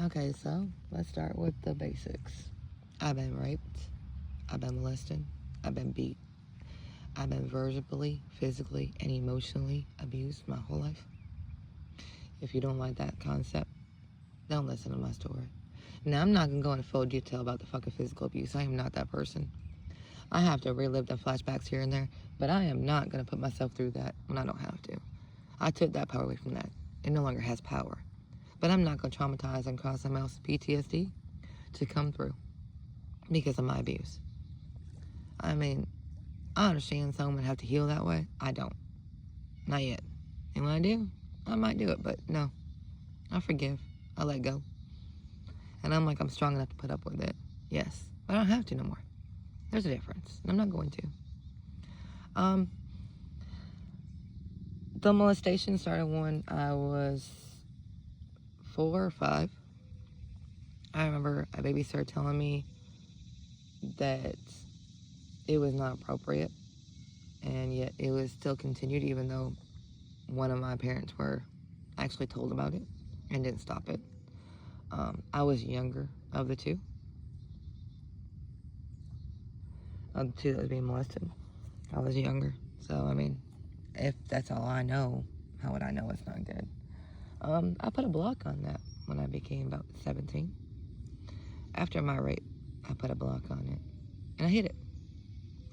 Okay, so let's start with the basics. I've been raped. I've been molested. I've been beat. I've been verbally, physically, and emotionally abused my whole life. If you don't like that concept, don't listen to my story. Now, I'm not going to go into full detail about the fucking physical abuse. I am not that person. I have to relive the flashbacks here and there, but I am not going to put myself through that when I don't have to. I took that power away from that. It no longer has power. But I'm not going to traumatize and cause someone else's PTSD to come through because of my abuse. I mean, I understand someone would have to heal that way. I don't. Not yet. And when I do, I might do it, but no. I forgive. I let go. And I'm strong enough to put up with it. Yes. But I don't have to no more. There's a difference. And I'm not going to. The molestation started when I was 4 or 5. I remember a babysitter telling me that it was not appropriate, and yet it was still continued even though one of my parents were actually told about it and didn't stop it. I was younger of the two that was being molested. I was younger, so I mean, if that's all I know, how would I know it's not good? I put a block on that when I became about 17. After my rape, I put a block on it, and I hid it.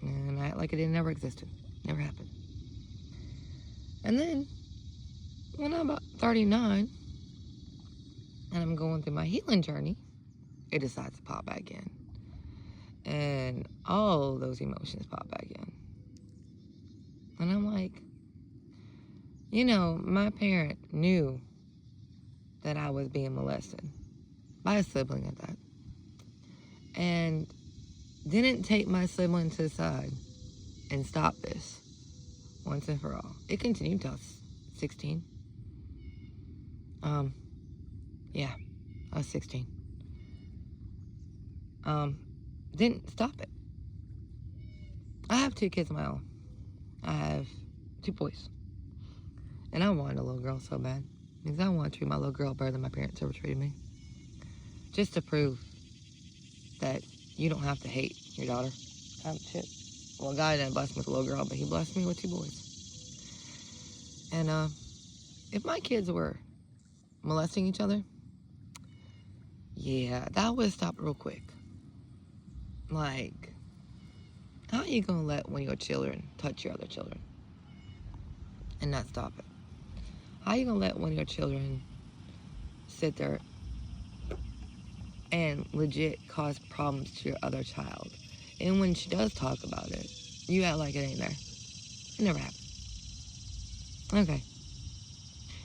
And I act like it never existed. Never happened. And then, when I'm about 39, and I'm going through my healing journey, it decides to pop back in. And all those emotions pop back in. And I'm like, my parent knew that I was being molested by a sibling at that. And didn't take my sibling to the side and stop this once and for all. It continued till I was 16. Yeah, I was 16. Didn't stop it. I have 2 kids of my own. I have 2 boys. And I wanted a little girl so bad. Because I want to treat my little girl better than my parents ever treated me. Just to prove that you don't have to hate your daughter. Shit. Well, God didn't bless me with a little girl, but he blessed me with 2 boys. And if my kids were molesting each other, yeah, that would stop real quick. Like, how are you going to let one of your children touch your other children and not stop it? How are you going to let one of your children sit there and legit cause problems to your other child? And when she does talk about it, you act like it ain't there. It never happened. Okay.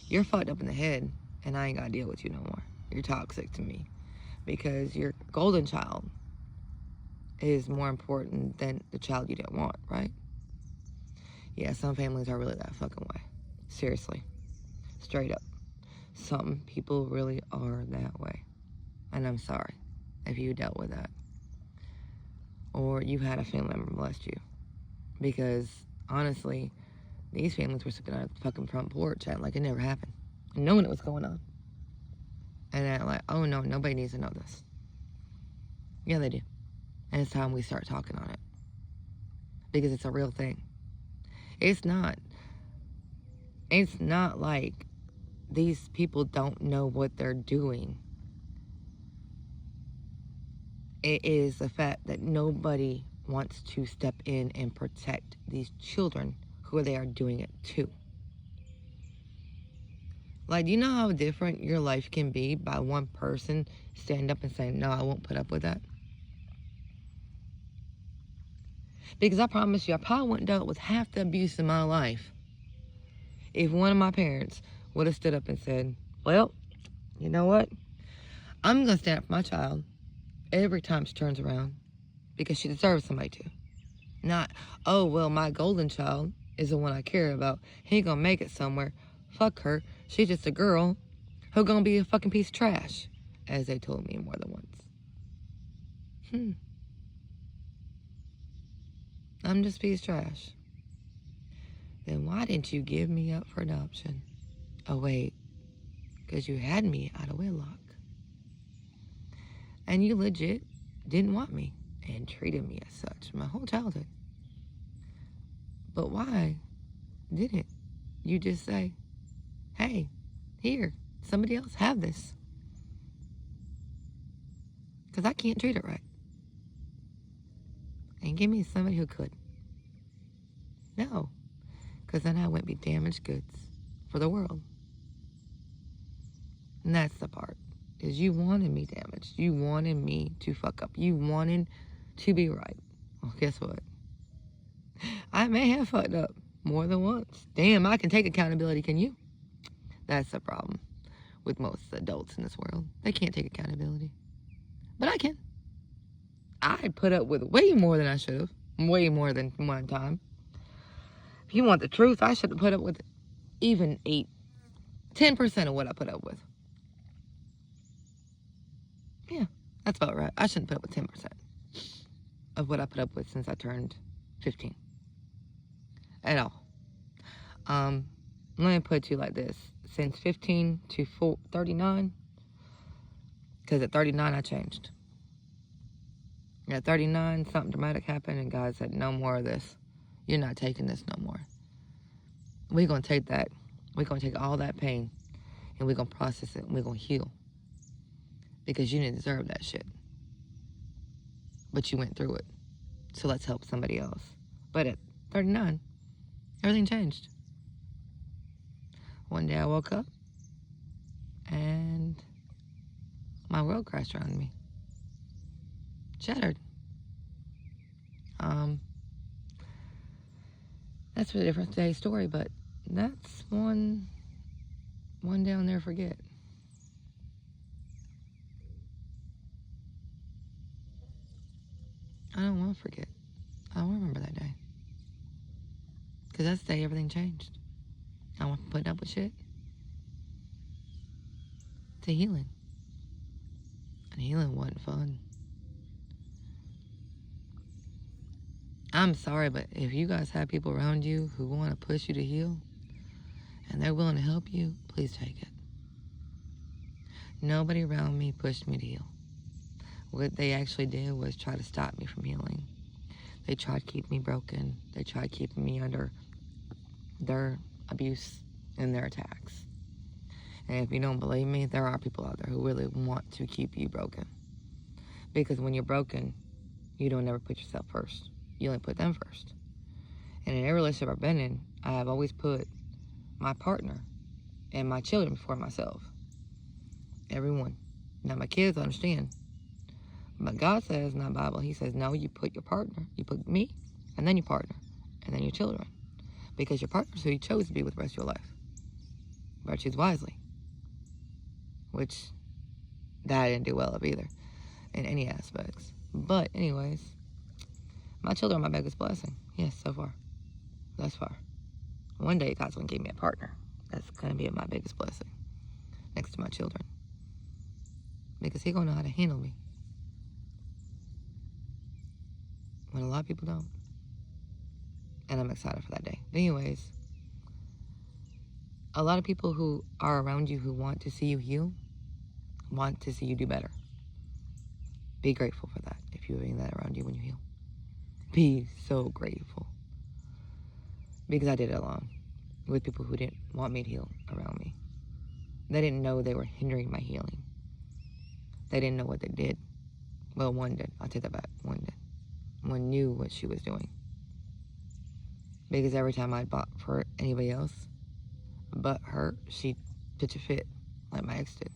You're fucked up in the head, and I ain't got to deal with you no more. You're toxic to me. Because your golden child is more important than the child you didn't want, right? Yeah, some families are really that fucking way. Seriously. Straight up. Some people really are that way. And I'm sorry if you dealt with that. Or you had a family member molest you. Because, honestly, these families were sitting on the fucking front porch acting like it never happened. Knowing it was going on. And acting like, oh no, nobody needs to know this. Yeah, they do. And it's time we start talking on it. Because it's a real thing. It's not like these people don't know what they're doing. It is the fact that nobody wants to step in and protect these children who they are doing it to. Like, do you know how different your life can be by one person standing up and saying, no, I won't put up with that? Because I promise you, I probably wouldn't dealt with half the abuse in my life if one of my parents would have stood up and said, well, you know what? I'm going to stand up for my child every time she turns around because she deserves somebody to. Not, oh, well, my golden child is the one I care about. He ain't going to make it somewhere. Fuck her. She's just a girl who's going to be a fucking piece of trash, as they told me more than once. I'm just a piece of trash. Then why didn't you give me up for adoption? Oh, wait. Because you had me out of wedlock. And you legit didn't want me and treated me as such my whole childhood. But why didn't you just say, hey, here, somebody else have this? Because I can't treat it right. And give me somebody who could. No. Because then I wouldn't be damaged goods for the world. And that's the part. Is you wanted me damaged. You wanted me to fuck up. You wanted to be right. Well, guess what? I may have fucked up more than once. Damn, I can take accountability, can you? That's the problem with most adults in this world. They can't take accountability. But I can. I put up with way more than I should have. Way more than one time. If you want the truth, I should have put up with even 10% of what I put up with. Yeah, that's about right. I shouldn't put up with 10% of what I put up with since I turned 15. At all. Let me put it to you like this. Since 15 to 39, because at 39 I changed. At 39, something dramatic happened and God said, no more of this. You're not taking this no more. We're going to take that. We're going to take all that pain and we're going to process it and we're going to heal. Because you didn't deserve that shit. But you went through it. So let's help somebody else. But at 39, everything changed. One day I woke up and my world crashed around me. Shattered. That's for a different day story, but that's one day I'll never forget. I don't want to forget. I don't remember that day. Because that's the day everything changed. I went from putting up with shit to healing. And healing wasn't fun. I'm sorry, but if you guys have people around you who want to push you to heal and they're willing to help you, please take it. Nobody around me pushed me to heal. What they actually did was try to stop me from healing. They tried to keep me broken. They tried keeping me under their abuse and their attacks. And if you don't believe me, there are people out there who really want to keep you broken. Because when you're broken, you don't ever put yourself first. You only put them first. And in every relationship I've been in, I have always put my partner and my children before myself. Everyone. Now my kids understand. But God says in the Bible, he says, no, you put your partner, you put me, and then your partner, and then your children. Because your partner's who you chose to be with the rest of your life. But choose wisely. Which, that I didn't do well of either, in any aspects. But anyways, my children are my biggest blessing. Yes, so far. Thus far. One day God's going to give me a partner. That's going to be my biggest blessing. Next to my children. Because he's going to know how to handle me. When a lot of people don't. And I'm excited for that day. But anyways, a lot of people who are around you who want to see you heal, want to see you do better. Be grateful for that if you're doing that around you when you heal. Be so grateful. Because I did it alone with people who didn't want me to heal around me. They didn't know they were hindering my healing. They didn't know what they did. Well, one did. I'll take that back. One did. One knew what she was doing. Because every time I'd bought for anybody else but her, she'd pitch a fit like my ex did.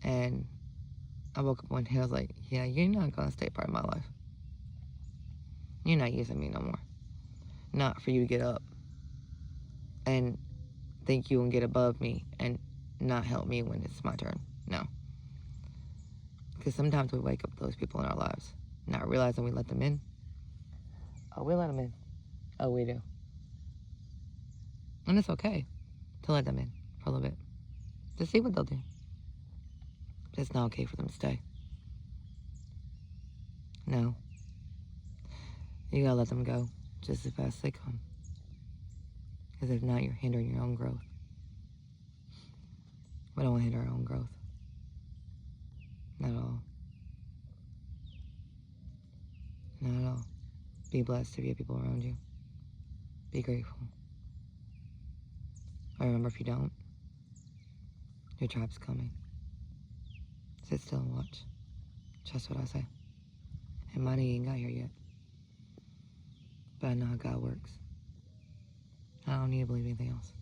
And I woke up one day, I was like, yeah, you're not going to stay part of my life. You're not using me no more. Not for you to get up and think you can get above me and not help me when it's my turn. No. Because sometimes we wake up with those people in our lives, not realizing we let them in. Oh, we let them in. Oh, we do. And it's okay to let them in for a little bit. To see what they'll do. But it's not okay for them to stay. No. You gotta let them go just as fast as they come. Because if not, you're hindering your own growth. We don't want to hinder our own growth. Be blessed if you have people around you. Be grateful. I remember, if you don't, your tribe's coming. Sit still and watch. Trust what I say. And money ain't got here yet. But I know how God works. I don't need to believe anything else.